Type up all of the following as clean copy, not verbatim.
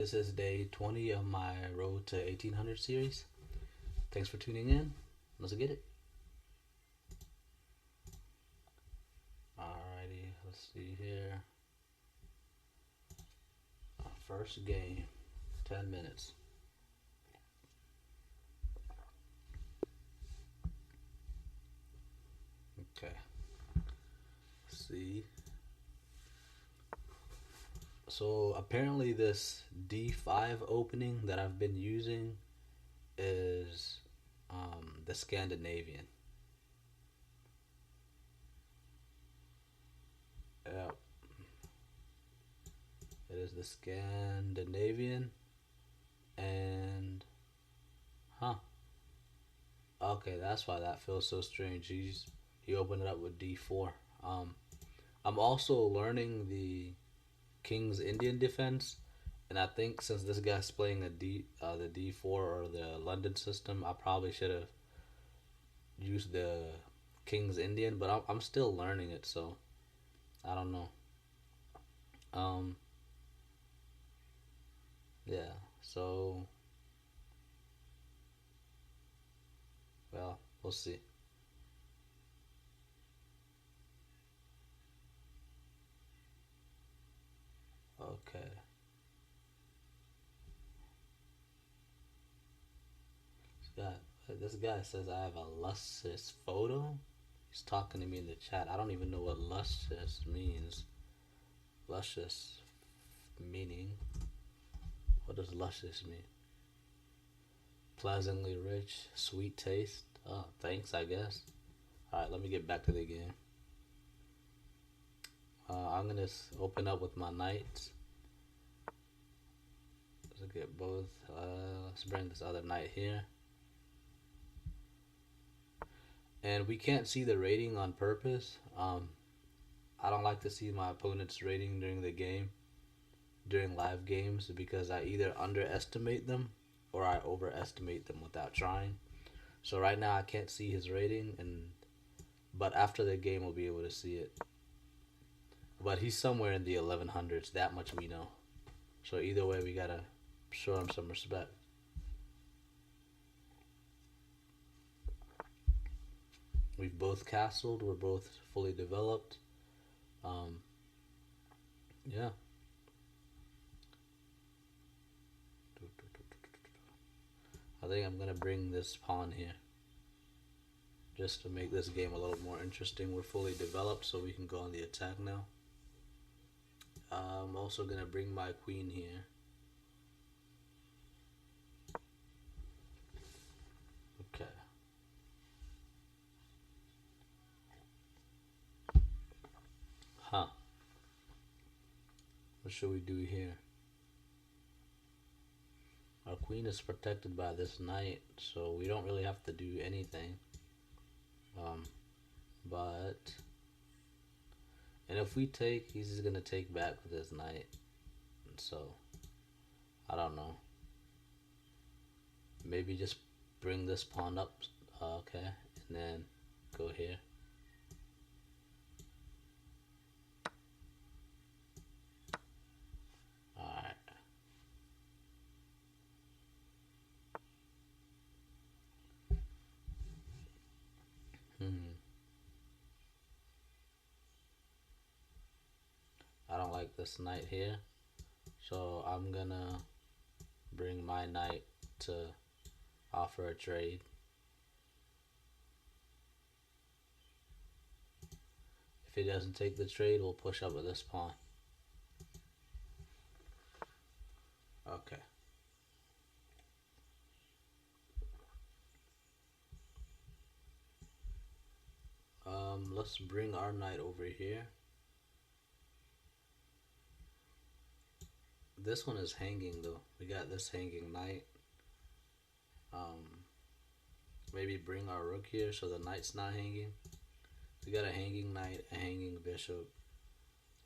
This is day 20 of my Road to 1800 series. Thanks for tuning in. Let's get it. Alrighty, let's see here. First game, 10 minutes. Okay, let's see. So apparently, this D5 opening that I've been using is the Scandinavian. Yeah, it is the Scandinavian, and huh. Okay, that's why that feels so strange. He opened it up with D4. Um, I'm also learning the King's Indian defense, and I think since this guy's playing the D4 or the London system, I probably should have used the King's Indian, but I'm still learning it, so I don't know. Um, yeah. So well, we'll see. Okay. This guy, this guy says I have a luscious photo. He's talking to me in the chat. I don't even know what luscious means. Luscious meaning. What does luscious mean? Pleasantly rich, sweet taste. Oh, thanks, I guess. Alright, let me get back to the game. I'm gonna open up with my knights. Let's get both. Let's bring this other knight here. And we can't see the rating on purpose. I don't like to see my opponent's rating during the game, during live games, because I either underestimate them or I overestimate them without trying. So right now I can't see his rating, and but after the game we'll be able to see it. But he's somewhere in the 1100s. That much we know. So either way, we gotta show him some respect. We've both castled. We're both fully developed. Um, yeah. I think I'm gonna bring this pawn here, just to make this game a little more interesting. We're fully developed, so we can go on the attack now. I'm also gonna bring my queen here. Okay. Huh. What should we do here? Our queen is protected by this knight, so we don't really have to do anything. Um, but and if we take, he's just gonna take back with his knight. So I don't know. Maybe just bring this pawn up. Okay, and then go here. All right. Hmm. I don't like this knight here, so I'm gonna bring my knight to offer a trade. If he doesn't take the trade, we'll push up with this pawn. Okay. Let's bring our knight over here. This one is hanging though. We got this hanging knight. Um, Maybe bring our rook here so the knight's not hanging. We got a hanging knight, a hanging bishop,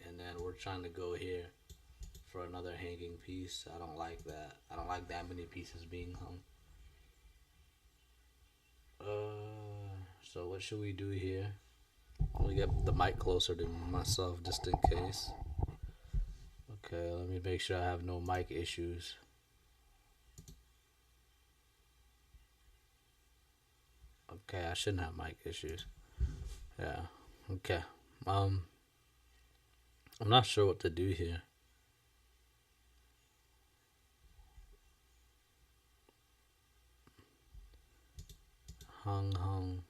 and then we're trying to go here for another hanging piece. I don't like that. I don't like that many pieces being hung. So what should we do here? Let me get the mic closer to myself just in case. Okay, let me make sure I have no mic issues. Okay, I shouldn't have mic issues. Yeah. Okay. Um, I'm not sure what to do here. Hung.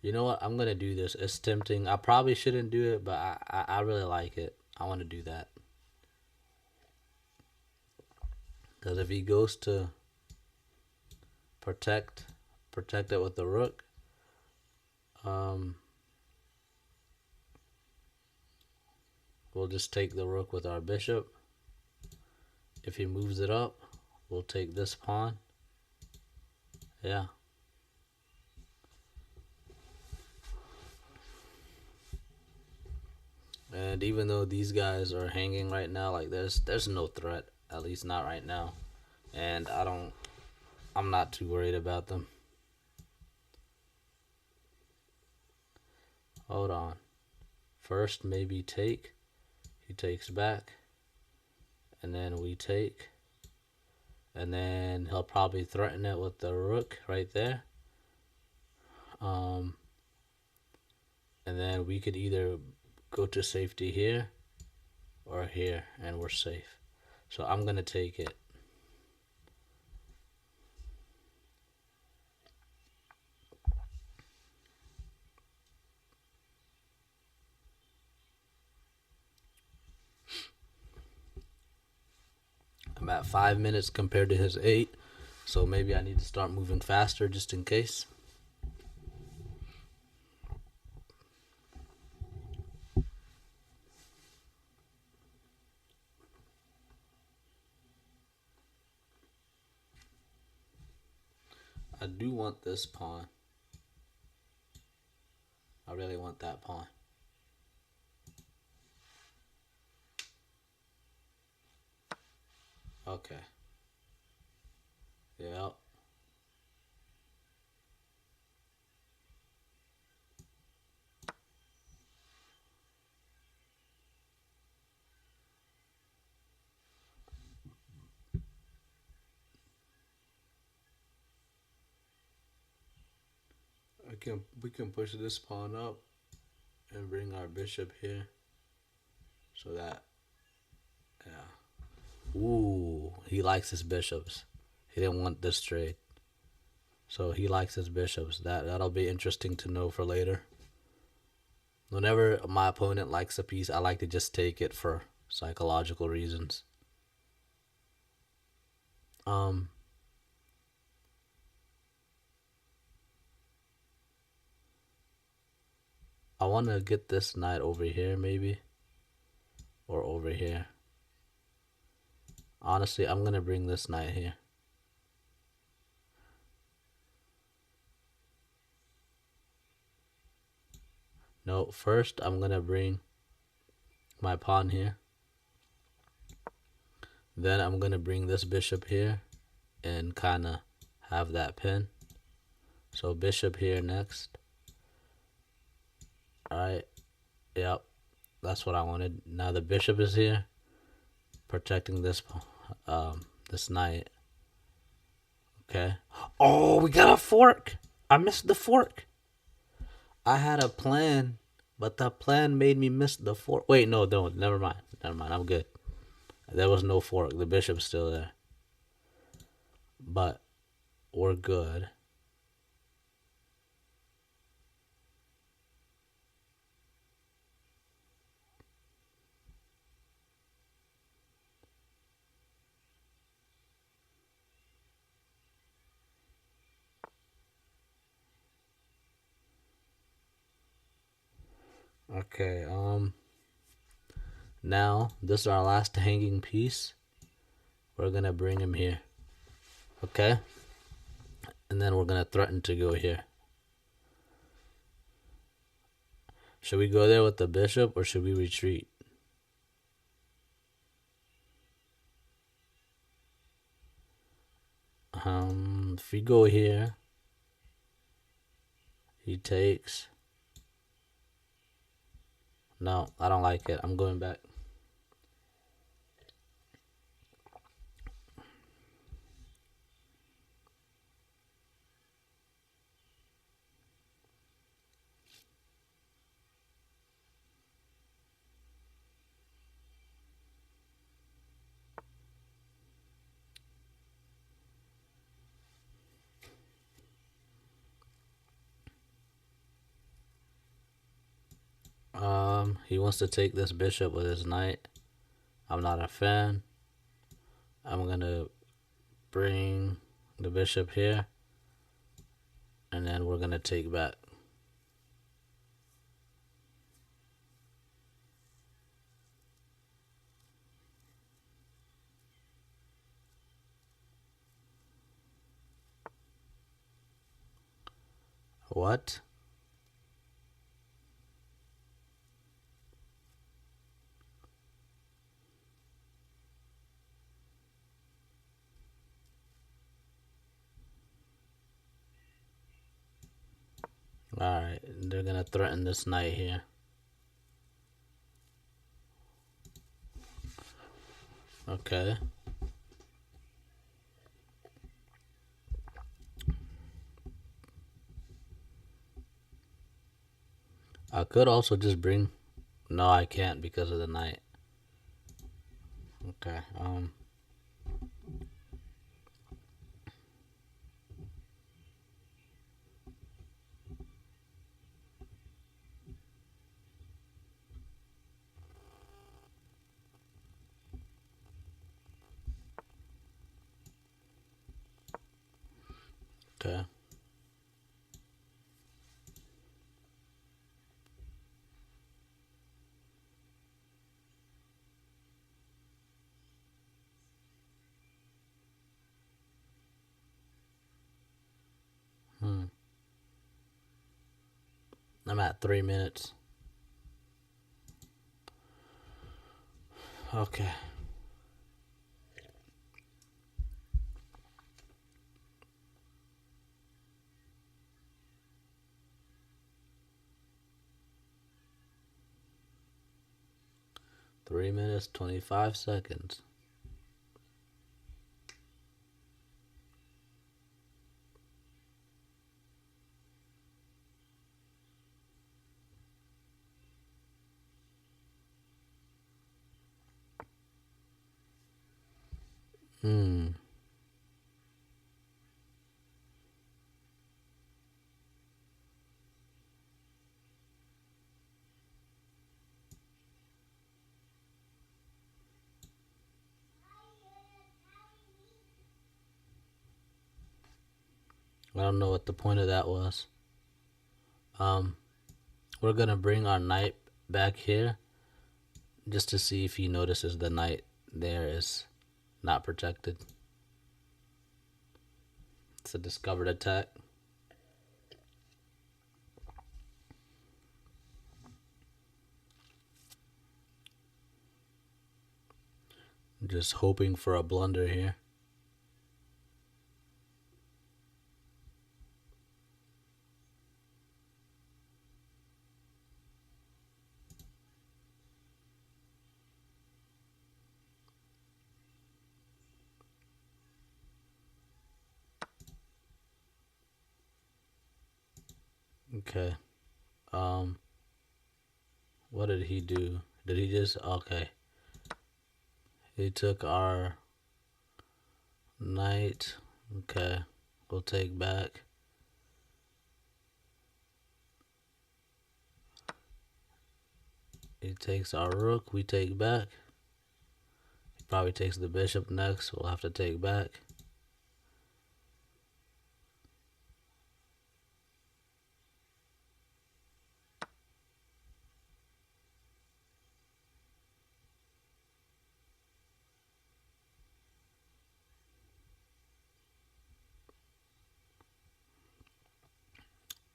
You know what? I'm gonna do this. It's tempting. I probably shouldn't do it, but I really like it. I want to do that. Because if he goes to protect, protect it with the rook, um, we'll just take the rook with our bishop. If he moves it up, we'll take this pawn. Yeah. And even though these guys are hanging right now, like there's no threat, at least not right now. And I'm not too worried about them. Hold on. First maybe take. He takes back. And then we take. And then he'll probably threaten it with the rook right there. And then we could either go to safety here or here, and we're safe. So I'm gonna take it. I'm at 5 minutes compared to his 8, so maybe I need to start moving faster just in case. I do want this pawn. I really want that pawn. Okay. Yep. We can push this pawn up and bring our bishop here. So that, yeah. Ooh, he likes his bishops. He didn't want this trade. So he likes his bishops. That'll be interesting to know for later. Whenever my opponent likes a piece, I like to just take it for psychological reasons. I want to get this knight over here, maybe. Or over here. Honestly, I'm going to bring this knight here. No, first I'm going to bring my pawn here. Then I'm going to bring this bishop here and kind of have that pin. So bishop here next. Alright. Yep. That's what I wanted. Now the bishop is here, protecting this this knight. Okay. Oh, we got a fork. I missed the fork. I had a plan, but the plan made me miss the fork. Wait, no, don't. Never mind. I'm good. There was no fork. The bishop's still there. But we're good. Okay, now this is our last hanging piece. We're gonna bring him here. Okay? And then we're gonna threaten to go here. Should we go there with the bishop or should we retreat? If we go here, he takes. No, I don't like it. I'm going back. He wants to take this bishop with his knight. I'm not a fan. I'm gonna bring the bishop here, and then we're gonna take back. What? Alright, they're gonna threaten this knight here. Okay. I could also just bring. No, I can't because of the knight. Okay. Okay. Hmm. I'm at 3 minutes. Okay. Three minutes, 25 seconds. Hmm. I don't know what the point of that was. Um, we're gonna bring our knight back here just to see if he notices the knight there is not protected. It's a discovered attack. Just hoping for a blunder here. Okay. Um, what did he do? Did he just okay? He took our knight. Okay. We'll take back. He takes our rook. We take back. He probably takes the bishop next. We'll have to take back.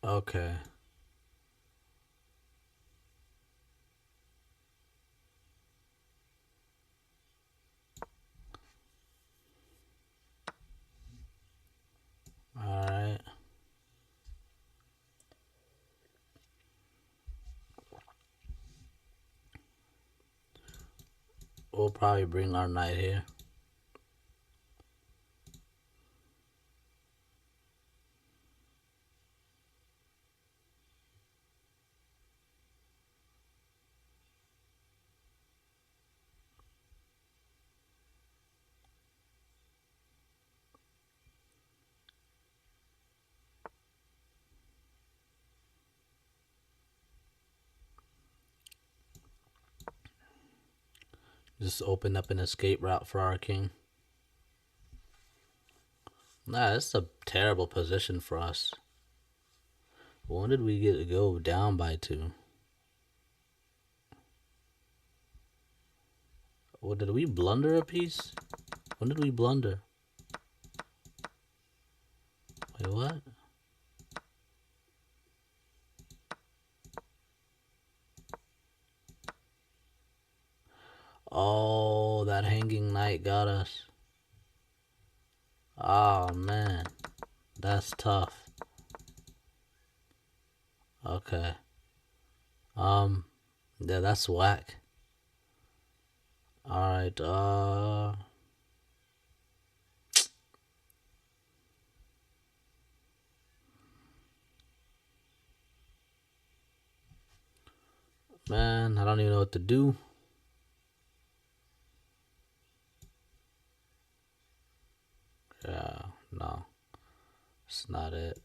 Okay. Alright. We'll probably bring our knight here. Just open up an escape route for our king. Nah, that's a terrible position for us. When did we get to go down by 2? What, did we blunder a piece? When did we blunder? Wait, what? Oh, that hanging knight got us. Oh, man. That's tough. Okay. Yeah, that's whack. Alright, man, I don't even know what to do. Yeah, no. It's not it.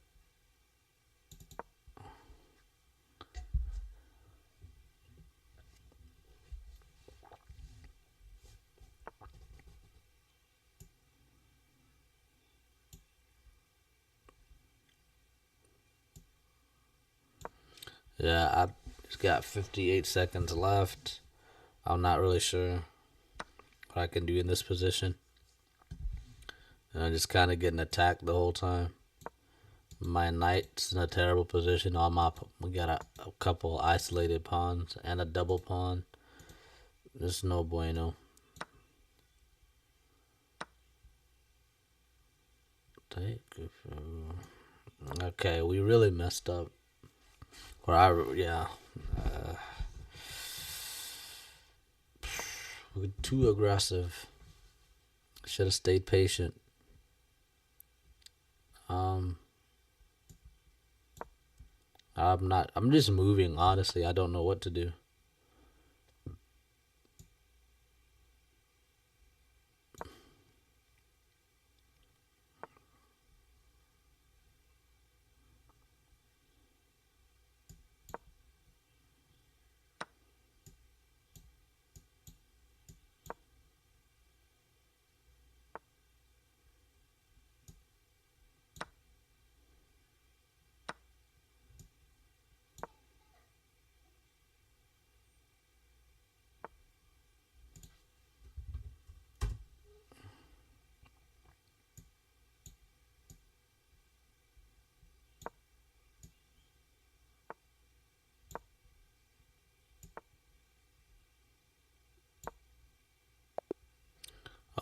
Yeah, I just got 58 seconds left. I'm not really sure what I can do in this position. And I'm just kind of getting attacked the whole time. My knight's in a terrible position. We got a couple isolated pawns and a double pawn. There's no bueno. Okay, we really messed up. Yeah. We're too aggressive. Should have stayed patient. I'm just moving, honestly. I don't know what to do.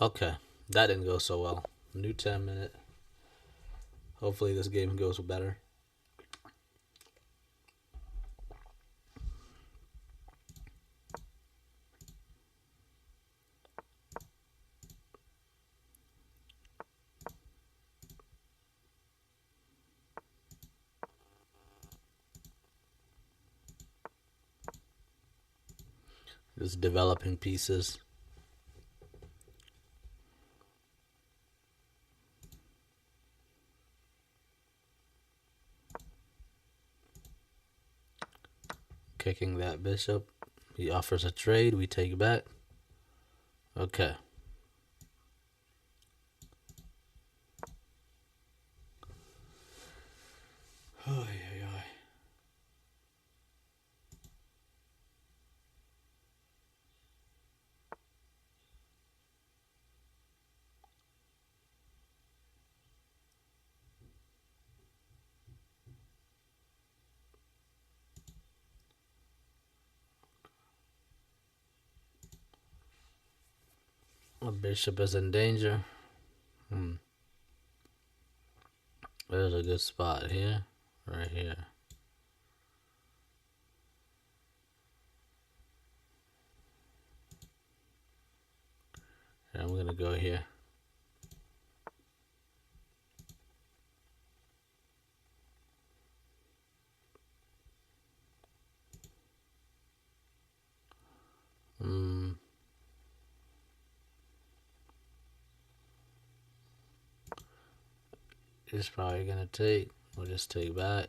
Okay, that didn't go so well. New 10-minute. Hopefully this game goes better. Just developing pieces. Kicking that bishop. He offers a trade. We take back. Okay. The bishop is in danger. There's a good spot here. Right here. I'm gonna go here. It's probably gonna take. We'll just take back.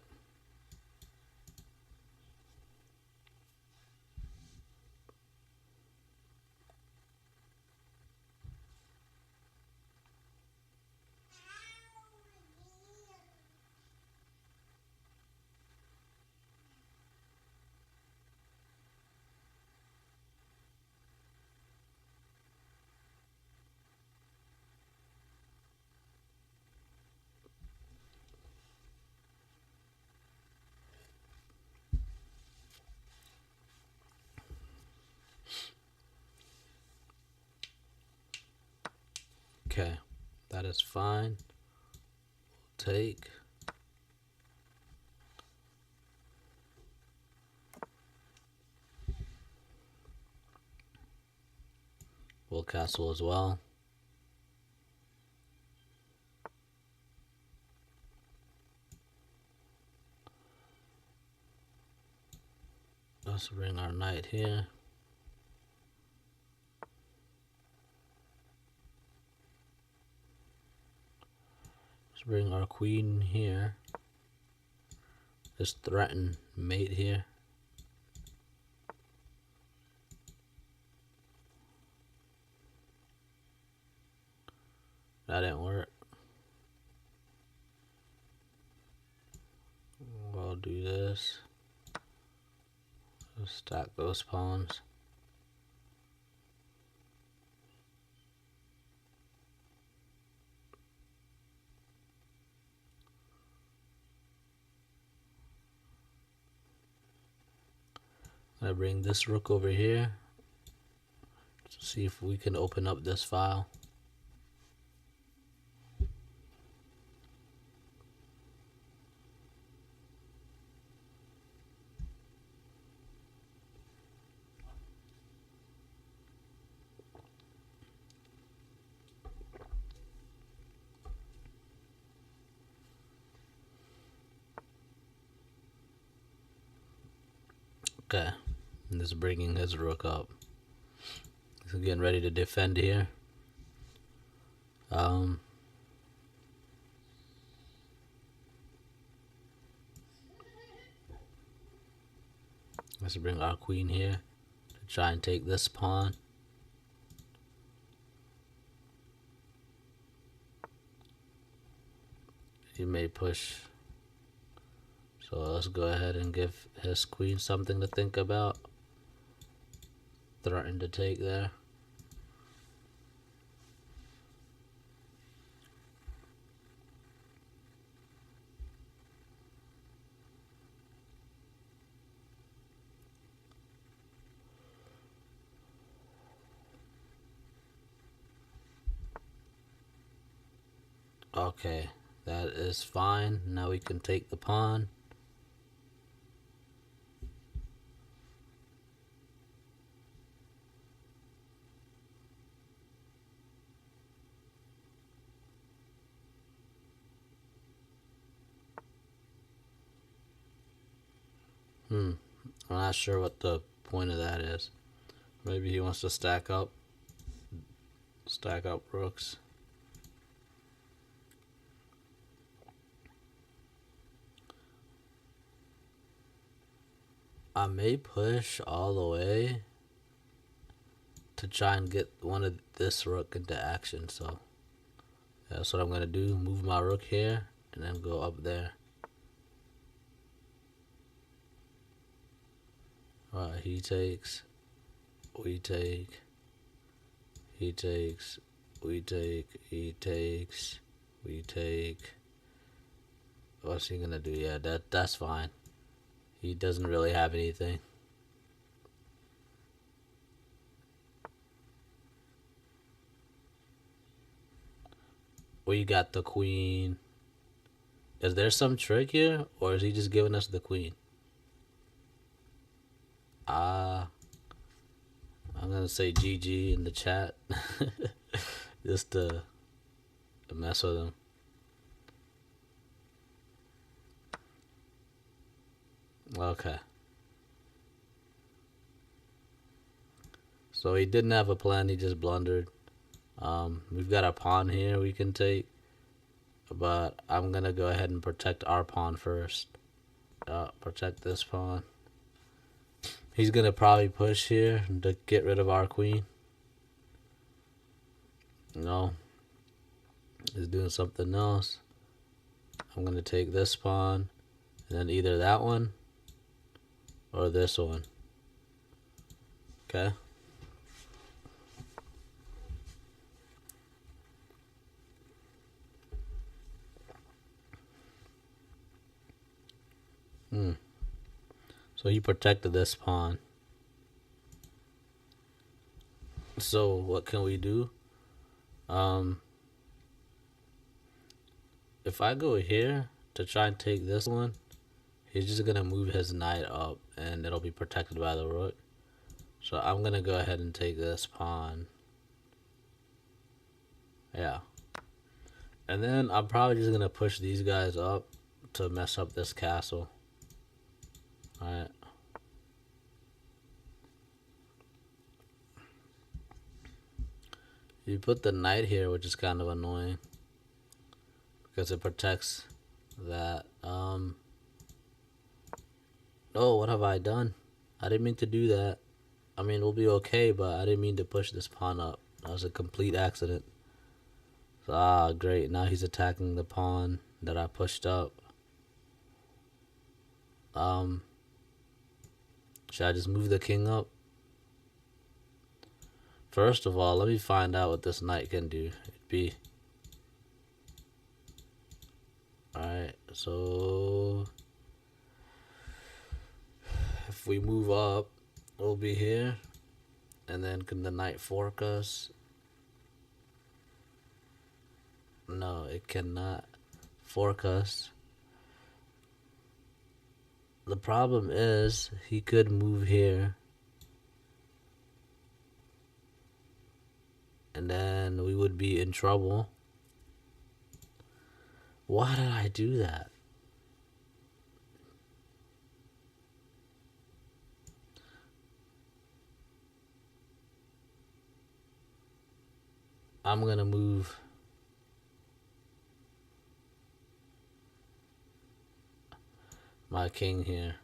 Okay, that is fine. We'll take. We'll castle as well. Let's bring our knight here. Let's bring our queen here. Let's threaten mate here. That didn't work. We'll do this. Let's stack those pawns. I bring this rook over here to see if we can open up this file. Okay, and this is bringing his rook up. He's getting ready to defend here. Let's bring our queen here to try and take this pawn. He may push. So let's go ahead and give his queen something to think about. Threaten to take there. Okay, that is fine. Now we can take the pawn. I'm not sure what the point of that is. Maybe he wants to stack up rooks. I may push all the way to try and get one of this rook into action, so that's what I'm gonna do. Move my rook here and then go up there. Alright, he takes, we take, he takes, we take, he takes, we take. What's he gonna do? Yeah, that's fine. He doesn't really have anything. We got the queen. Is there some trick here, or is he just giving us the queen? I'm gonna say GG in the chat. just to mess with him. Okay. So he didn't have a plan, he just blundered. We've got a pawn here we can take, but I'm gonna go ahead and protect our pawn first. Protect this pawn. He's gonna probably push here to get rid of our queen. No. He's doing something else. I'm gonna take this pawn, and then either that one or this one. Okay. So he protected this pawn. So what can we do? If I go here to try and take this one, he's just gonna move his knight up and it'll be protected by the rook. So I'm gonna go ahead and take this pawn. Yeah. And then I'm probably just gonna push these guys up to mess up this castle. Alright. You put the knight here, which is kind of annoying because it protects that. Oh, what have I done? I didn't mean to do that. I mean, we'll be okay, but I didn't mean to push this pawn up. That was a complete accident. So, great. Now he's attacking the pawn that I pushed up. Should I just move the king up? First of all, let me find out what this knight can do. It'd be... Alright, so... If we move up, we'll be here. And then can the knight fork us? No, it cannot fork us. The problem is, he could move here. And then we would be in trouble. Why did I do that? I'm gonna move my king here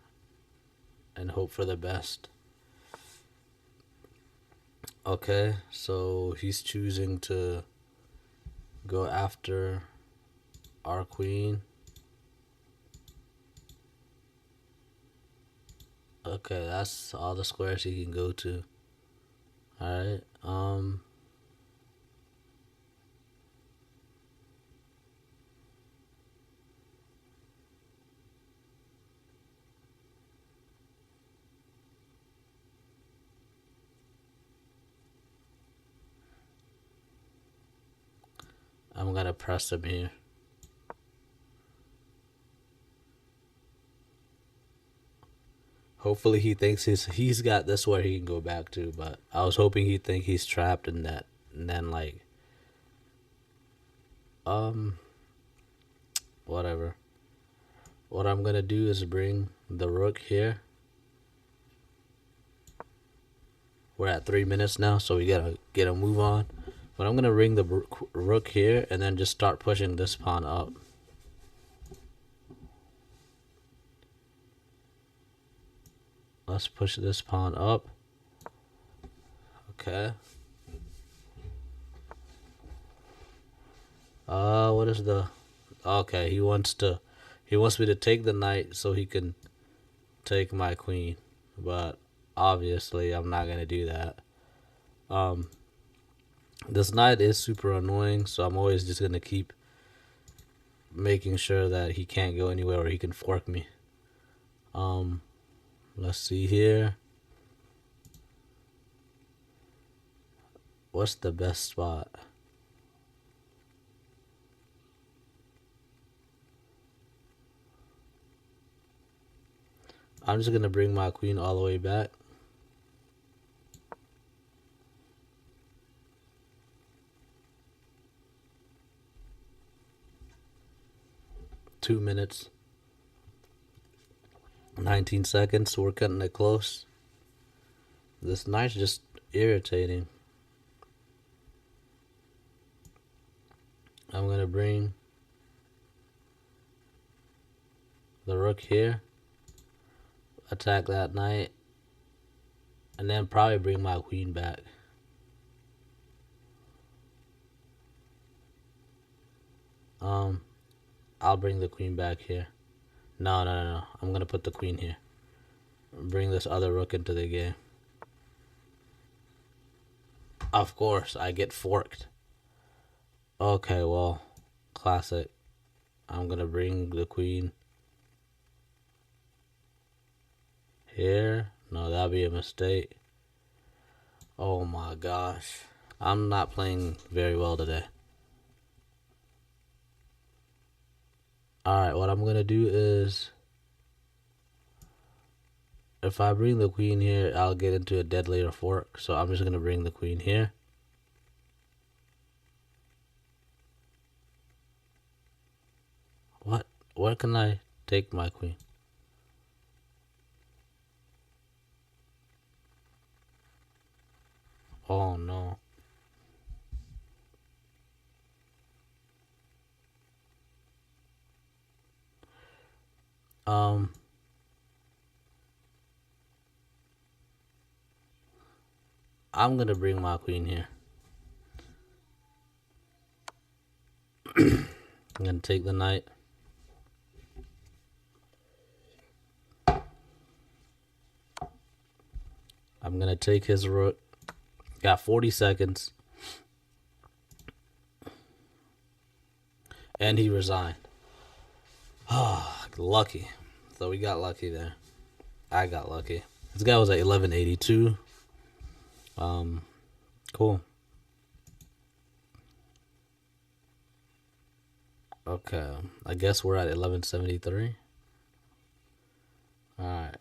and hope for the best. Okay, so he's choosing to go after our queen. Okay, that's all the squares he can go to. Alright, I'm gonna press him here. Hopefully he thinks he's got this where he can go back to, but I was hoping he'd think he's trapped in that, and then like, whatever. What I'm gonna do is bring the rook here. We're at 3 minutes now, so we gotta get a move on. But I'm gonna ring the rook here and then just start pushing this pawn up. Let's push this pawn up. Okay. What is the... Okay, he wants me to take the knight so he can take my queen. But obviously I'm not gonna do that. This knight is super annoying, so I'm always just gonna keep making sure that he can't go anywhere where he can fork me. Let's see here. What's the best spot? I'm just gonna bring my queen all the way back. 2 minutes, 19 seconds. We're cutting it close. This knight's just irritating. I'm gonna bring the rook here, attack that knight, and then probably bring my queen back. I'll bring the queen back here. No. I'm gonna put the queen here. Bring this other rook into the game. Of course, I get forked. Okay, well, classic. I'm gonna bring the queen here. No, that'd be a mistake. Oh my gosh. I'm not playing very well today. Alright, what I'm gonna do is, if I bring the queen here, I'll get into a dead later fork. So I'm just gonna bring the queen here. What? Where can I take my queen? Oh no. I'm gonna bring my queen here. I'm gonna take the knight. I'm gonna take his rook. Got 40 seconds. And he resigned. Oh, lucky. So we got lucky there. I got lucky. This guy was at 1182. Cool. Okay, I guess we're at 1173. Alright.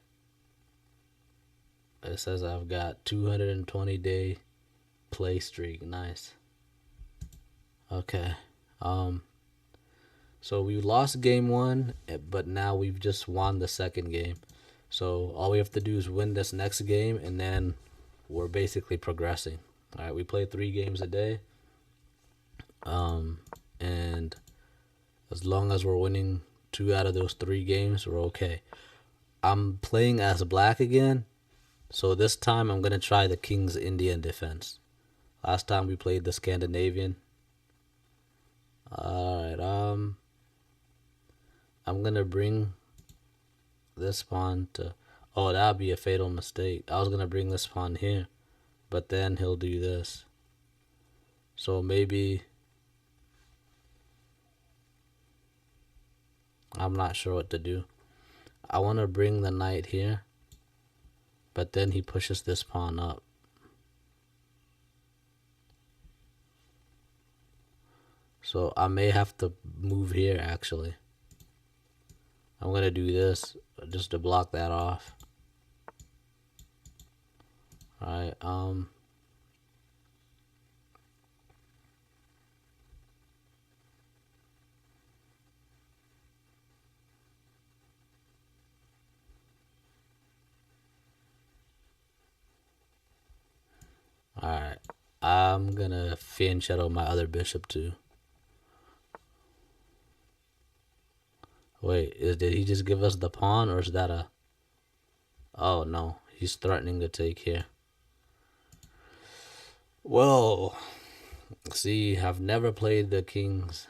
It says I've got 220-day play streak. Nice. Okay. So we lost game 1, but now we've just won the second game. So all we have to do is win this next game, and then we're basically progressing. All right, we play 3 games a day. And as long as we're winning 2 out of those 3 games, we're okay. I'm playing as black again. So this time I'm going to try the King's Indian defense. Last time we played the Scandinavian. Alright, I'm going to bring this pawn to... Oh, that would be a fatal mistake. I was going to bring this pawn here. But then he'll do this. So maybe... I'm not sure what to do. I want to bring the knight here. But then he pushes this pawn up. So I may have to move here actually. I'm going to do this just to block that off. Alright, Alright, I'm gonna Fiend Shadow my other bishop too. Wait, did he just give us the pawn, or is that a... Oh no, he's threatening to take here. Well, see, I've never played the King's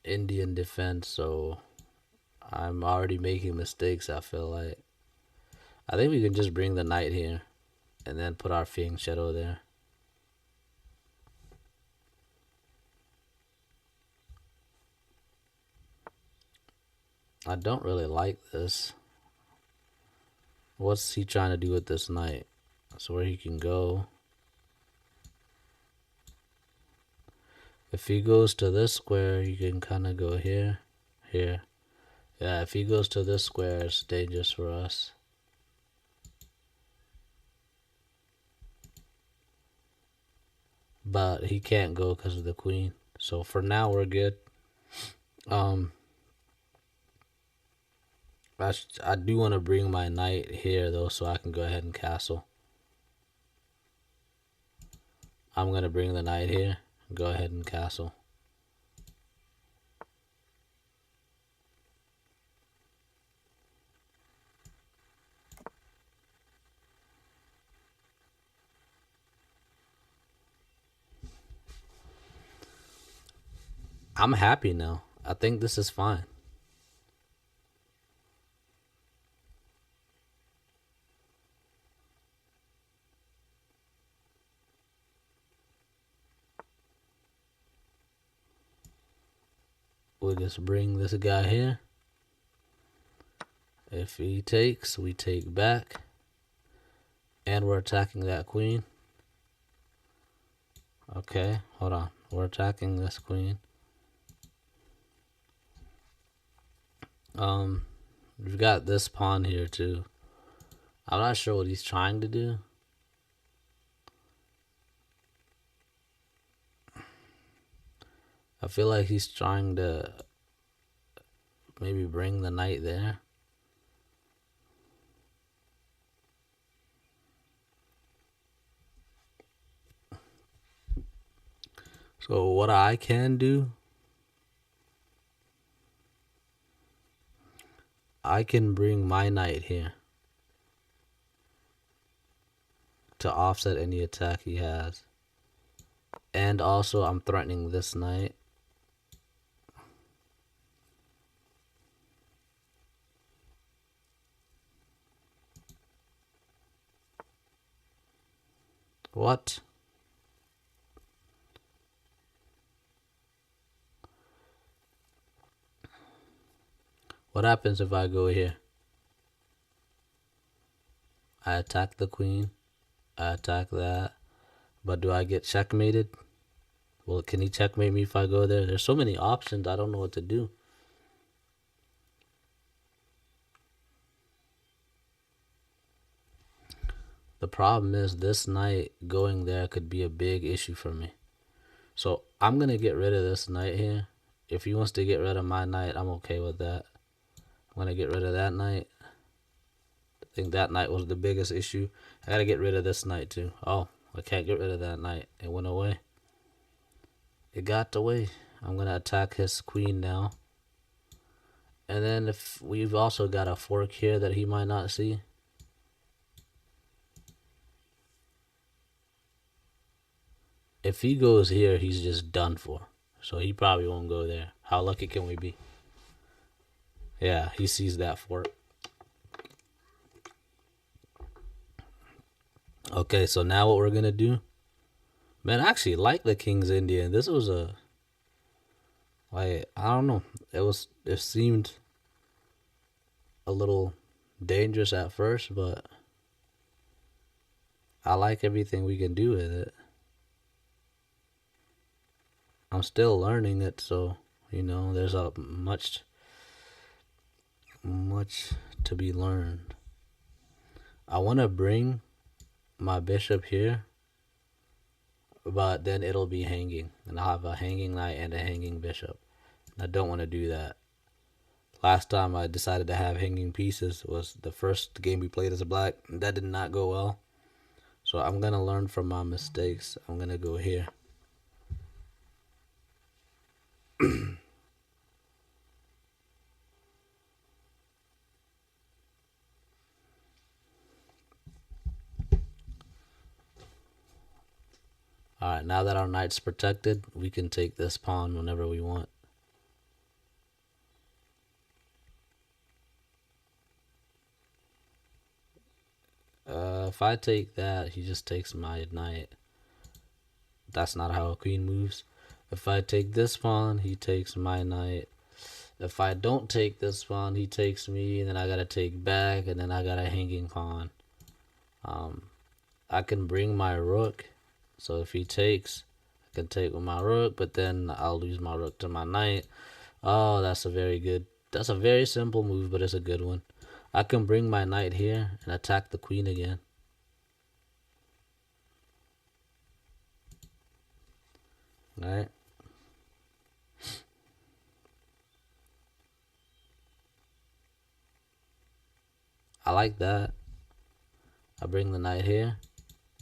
Indian defense, so I'm already making mistakes, I feel like. I think we can just bring the knight here and then put our Fiend Shadow there. I don't really like this. What's he trying to do with this knight? That's where he can go. If he goes to this square, he can kind of go here, here. Yeah, if he goes to this square, it's dangerous for us. But he can't go because of the queen. So for now, we're good. Um, I do want to bring my knight here though, so I can go ahead and castle. I'm gonna bring the knight here. Go ahead and castle. I'm happy now. I think this is fine. We'll just bring this guy here. If he takes, we take back. And we're attacking that queen. Okay, hold on. We're attacking this queen. We've got this pawn here too. I'm not sure what he's trying to do. I feel like he's trying to maybe bring the knight there. So what I can do, I can bring my knight here to offset any attack he has. And also I'm threatening this knight. What? What happens if I go here? I attack the queen. I attack that. But do I get checkmated? Well, can he checkmate me if I go there? There's so many options. I don't know what to do. The problem is this knight going there could be a big issue for me. So I'm going to get rid of this knight here. If he wants to get rid of my knight, I'm okay with that. I'm going to get rid of that knight. I think that knight was the biggest issue. I got to get rid of this knight too. Oh, I can't get rid of that knight. It went away. It got away. I'm going to attack his queen now. And then if we've also got a fork here that he might not see. If he goes here, he's just done for. So he probably won't go there. How lucky can we be? Yeah, he sees that fork. Okay, so now what we're going to do. Man, I actually like the King's Indian. This was a... Like, I don't know. It seemed a little dangerous at first, but I like everything we can do with it. I'm still learning it, so you know there's a much to be learned. I want to bring my bishop here, but then it'll be hanging, and I'll have a hanging knight and a hanging bishop. I don't want to do that. Last time I decided to have hanging pieces was the first game we played as a black. That did not go well. So I'm going to learn from my mistakes. I'm going to go here. Alright, now that our knight's protected, we can take this pawn whenever we want. If I take that, he just takes my knight. That's not how a queen moves. If I take this pawn, he takes my knight. If I don't take this pawn, he takes me, and then I gotta take back, and then I got a hanging pawn. I can bring my rook, so if he takes, I can take with my rook, but then I'll lose my rook to my knight. Oh, that's a very simple move, but it's a good one. I can bring my knight here and attack the queen again. Alright. I like that. I bring the knight here.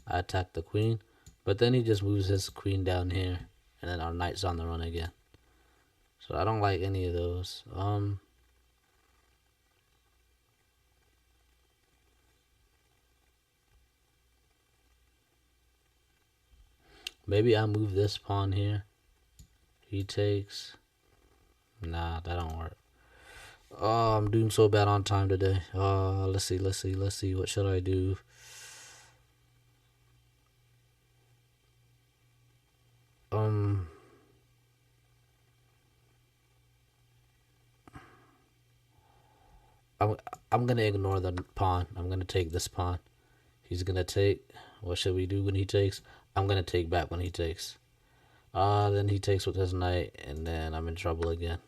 I attack the queen. But then he just moves his queen down here. And then our knight's on the run again. So I don't like any of those. Maybe I move this pawn here. He takes. Nah, that don't work. Oh, I'm doing so bad on time today. Let's see. What should I do? I'm gonna ignore the pawn. I'm gonna take this pawn. He's gonna take. What should we do when he takes? I'm gonna take back when he takes. Then he takes with his knight, and then I'm in trouble again.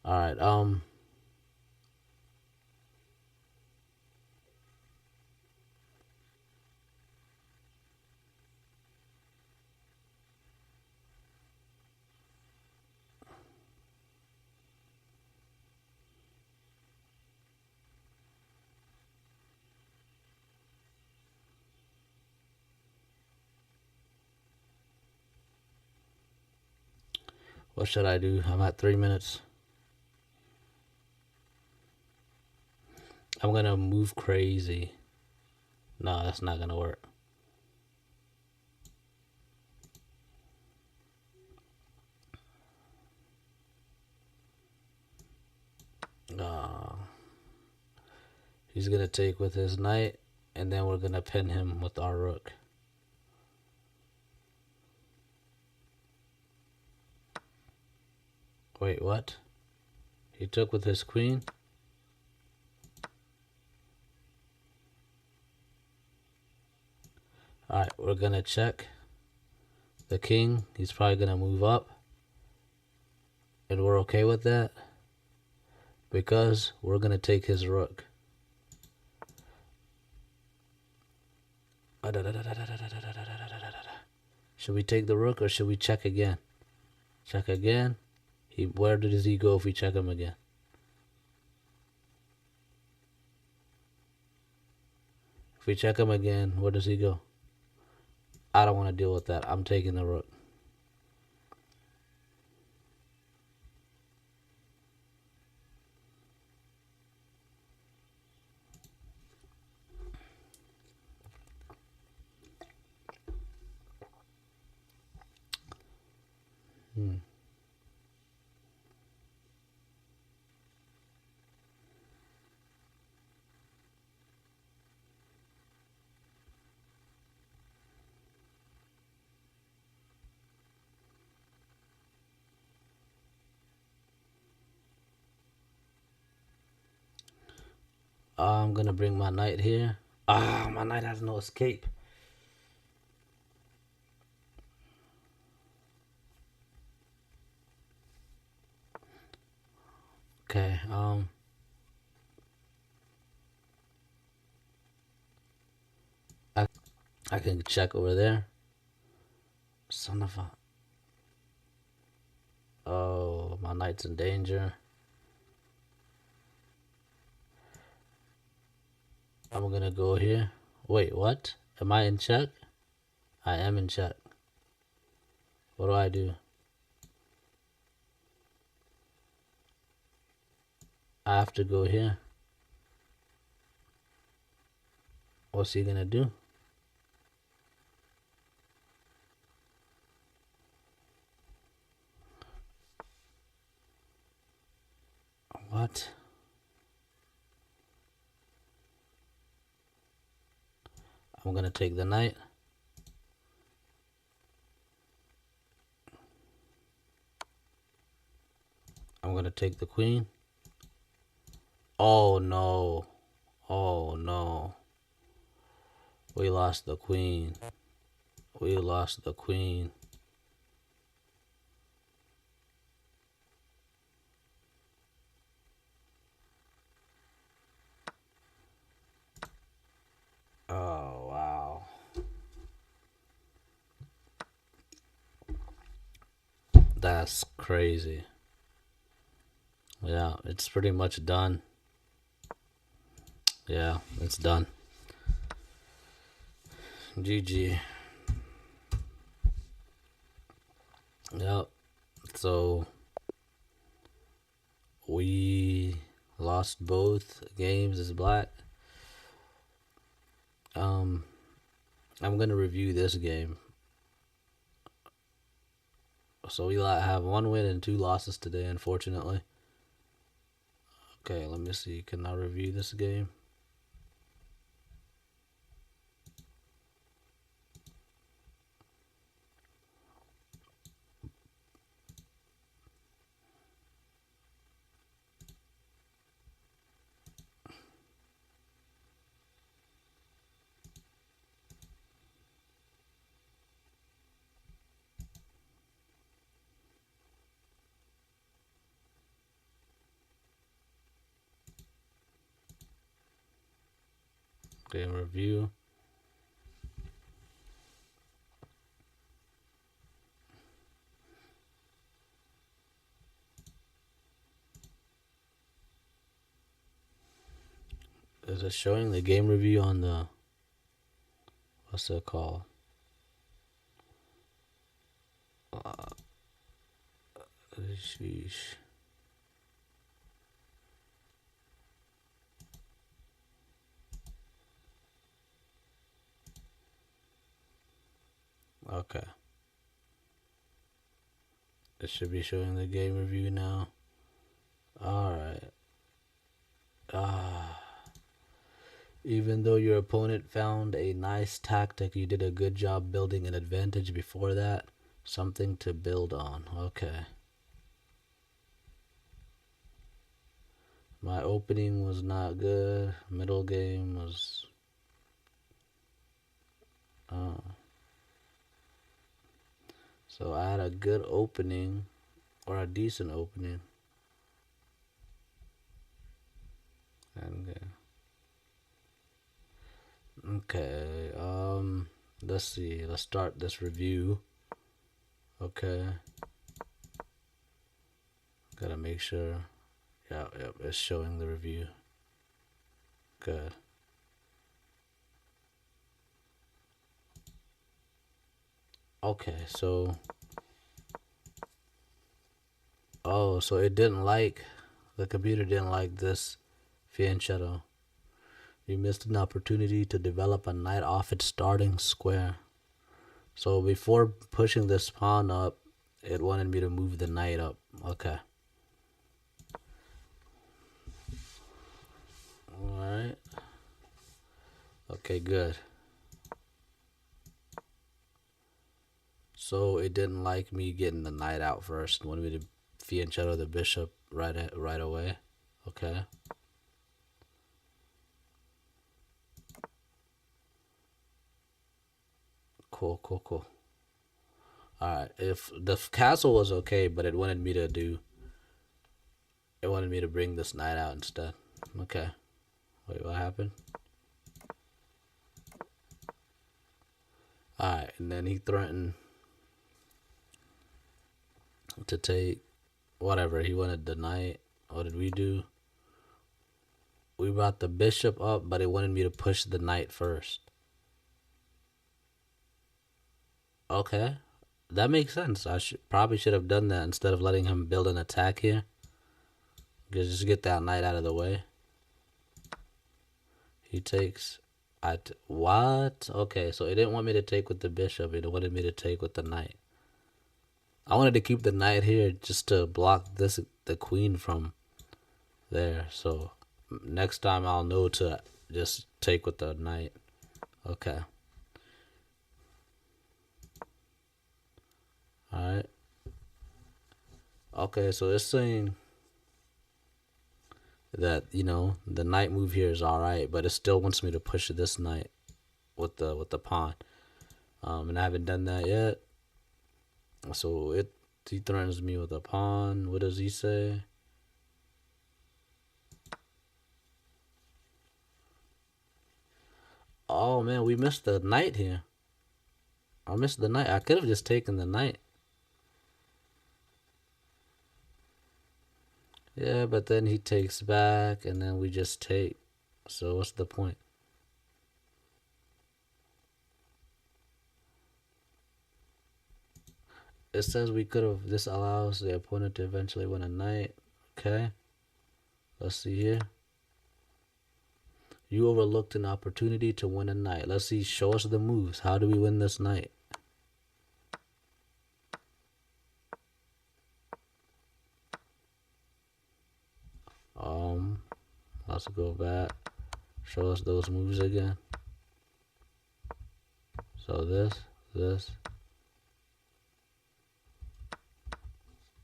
All right. What should I do? I'm at 3 minutes. I'm gonna move crazy. No, that's not gonna work. He's gonna take with his knight, and then we're gonna pin him with our rook. Wait, what? He took with his queen? Alright, we're gonna check the king. He's probably gonna move up. And we're okay with that because we're gonna take his rook. Should we take the rook or should we check again? Check again. Where does he go if we check him again? If we check him again, where does he go? I don't want to deal with that. I'm taking the rook. I'm gonna bring my knight here. My knight has no escape. Okay, I can check over there. Son of a... Oh, my knight's in danger. I'm gonna go here. Wait, what? Am I in check? I am in check. What do I do? I have to go here. What's he gonna do? What? I'm gonna take the knight. I'm gonna take the queen. Oh no. Oh no. We lost the queen. We lost the queen. Oh wow. That's crazy. Yeah, it's pretty much done. Yeah, it's done. GG. Yep. So we lost both games as black. I'm gonna review this game. So we have one win and two losses today, unfortunately. Okay, let me see. Can I review this game? Game review. Is it showing the game review on the, what's it called? Sheesh. Okay. It should be showing the game review now. Alright. Even though your opponent found a nice tactic, you did a good job building an advantage before that. Something to build on. Okay. My opening was not good. Middle game was... So I had a good opening, or a decent opening. Okay, let's see. Let's start this review. Okay. Gotta make sure. Yep, it's showing the review. Good. Okay, so... Oh, so it didn't like... The computer didn't like this fianchetto. You missed an opportunity to develop a knight off its starting square. So before pushing this pawn up, it wanted me to move the knight up. Okay. Alright. Okay, good. So it didn't like me getting the knight out first. It wanted me to fianchetto the bishop right away. Okay. Cool. Alright, if the castle was okay, but it wanted me to bring this knight out instead. Okay. Wait, what happened? Alright, and then he threatened to take whatever. He wanted the knight. What did we do? We brought the bishop up, but it wanted me to push the knight first. Okay. That makes sense. I probably should have done that instead of letting him build an attack here. Just get that knight out of the way. He takes... What? Okay, so it didn't want me to take with the bishop. It wanted me to take with the knight. I wanted to keep the knight here just to block the queen from there. So next time I'll know to just take with the knight. Okay. Alright. Okay, so it's saying that, the knight move here is alright, but it still wants me to push this knight with the pawn. And I haven't done that yet. So he threatens me with a pawn. What does he say? Oh man, we missed the knight here. I missed the knight. I could have just taken the knight. Yeah, but then he takes back, and then we just take. So what's the point? It says we could have. This allows the opponent to eventually win a knight. Okay. Let's see here. You overlooked an opportunity to win a knight. Let's see. Show us the moves. How do we win this knight? Let's go back. Show us those moves again. So this.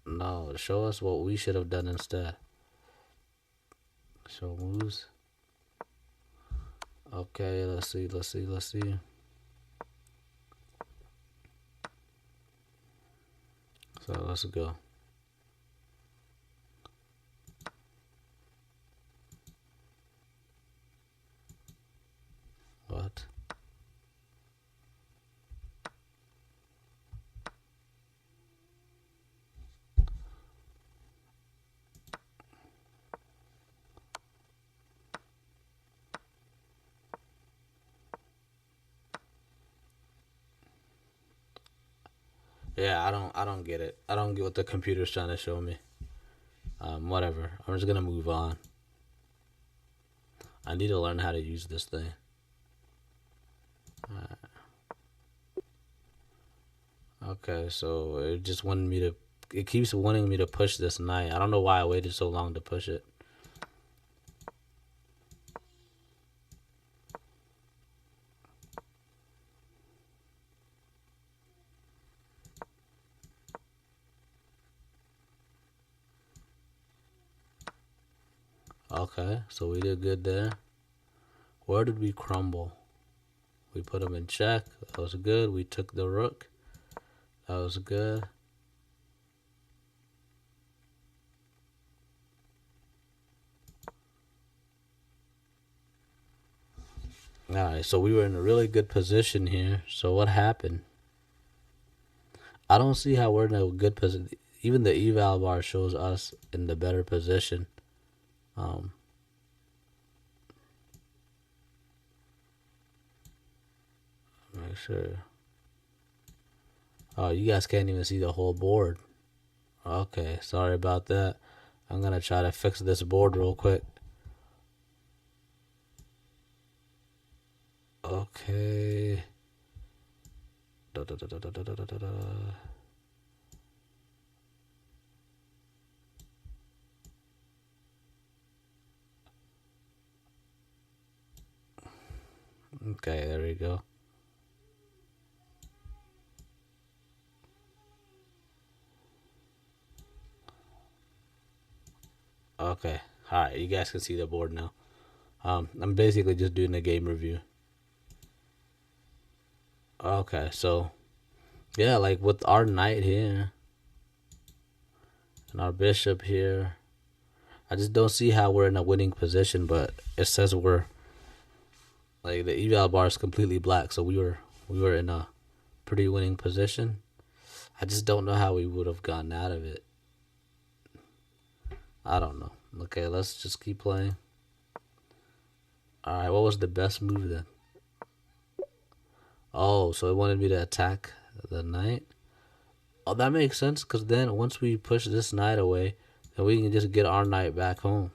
No, show us what we should have done instead. Show moves. Okay, let's see. So let's go. What? Yeah, I don't get it. I don't get what the computer's trying to show me. Whatever. I'm just gonna move on. I need to learn how to use this thing. Okay, so it just wanted me to. It keeps wanting me to push this knight. I don't know why I waited so long to push it. Okay, so we did good there. Where did we crumble? We put him in check. That was good. We took the rook. That was good. Alright, so we were in a really good position here. So what happened? I don't see how we're in a good position. Even the eval bar shows us in the better position. Make sure. Oh, you guys can't even see the whole board. Okay, sorry about that. I'm gonna try to fix this board real quick. Okay. Da, da, da, da, da, da, da, da, da. Okay, there we go. Okay, alright, you guys can see the board now. I'm basically just doing a game review. Okay, so yeah, like with our knight here and our bishop here, I just don't see how we're in a winning position. But it says we're like the eval bar is completely black, so we were in a pretty winning position. I just don't know how we would have gotten out of it. I don't know. Okay, let's just keep playing. Alright, what was the best move then? Oh, so it wanted me to attack the knight? Oh, that makes sense, because then once we push this knight away, then we can just get our knight back home.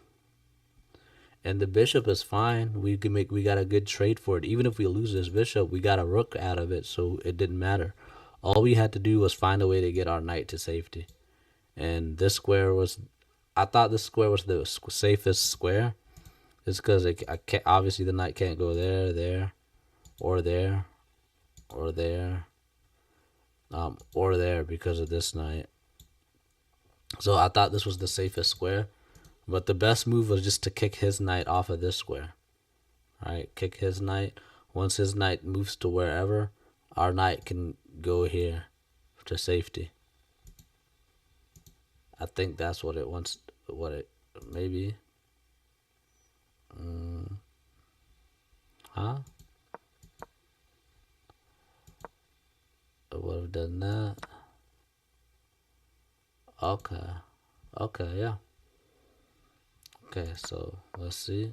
And the bishop is fine. We got a good trade for it. Even if we lose this bishop, we got a rook out of it, so it didn't matter. All we had to do was find a way to get our knight to safety. And this square was, I thought this square was the safest square. It's because obviously the knight can't go there, there, or there, or there, or there because of this knight. So I thought this was the safest square. But the best move was just to kick his knight off of this square. Alright, kick his knight. Once his knight moves to wherever, our knight can go here to safety. I think that's what it wants. Maybe. Huh? I would have done that. Okay. Okay, yeah. Okay, so let's see.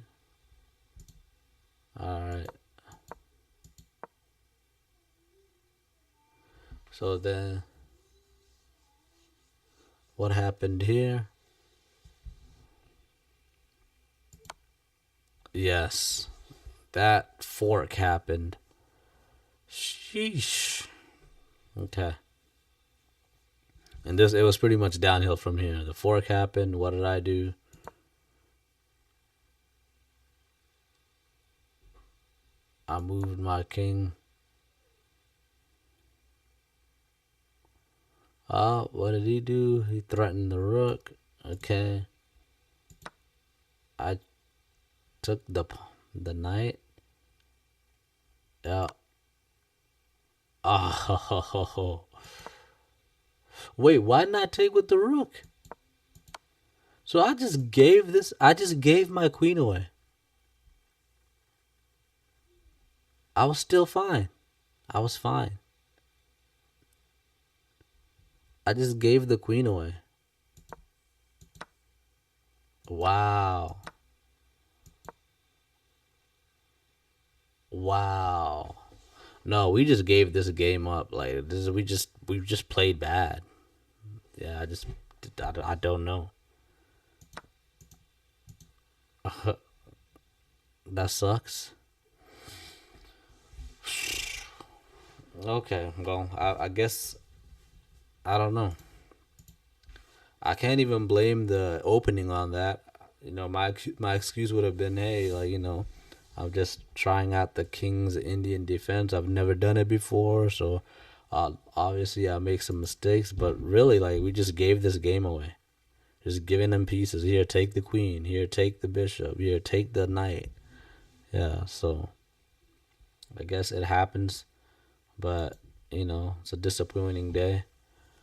All right. So then, what happened here? Yes, that fork happened. Sheesh. Okay. And this, it was pretty much downhill from here. The fork happened. What did I do? I moved my king. What did he do? He threatened the rook. Okay. I took the knight. Yeah. Oh. Wait, why didn't I take with the rook? So I just gave this. I just gave my queen away. I was still fine. I was fine. I just gave the queen away. Wow. Wow. No, we just gave this game up. Like this, we just played bad. Yeah, I don't know. That sucks. Okay, well, I guess I don't know. I can't even blame the opening on that. My excuse would have been, hey, like I'm just trying out the King's Indian defense. I've never done it before, so obviously I make some mistakes. But really, like we just gave this game away. Just giving them pieces. Here, take the queen. Here, take the bishop. Here, take the knight. Yeah, so I guess it happens, but it's a disappointing day.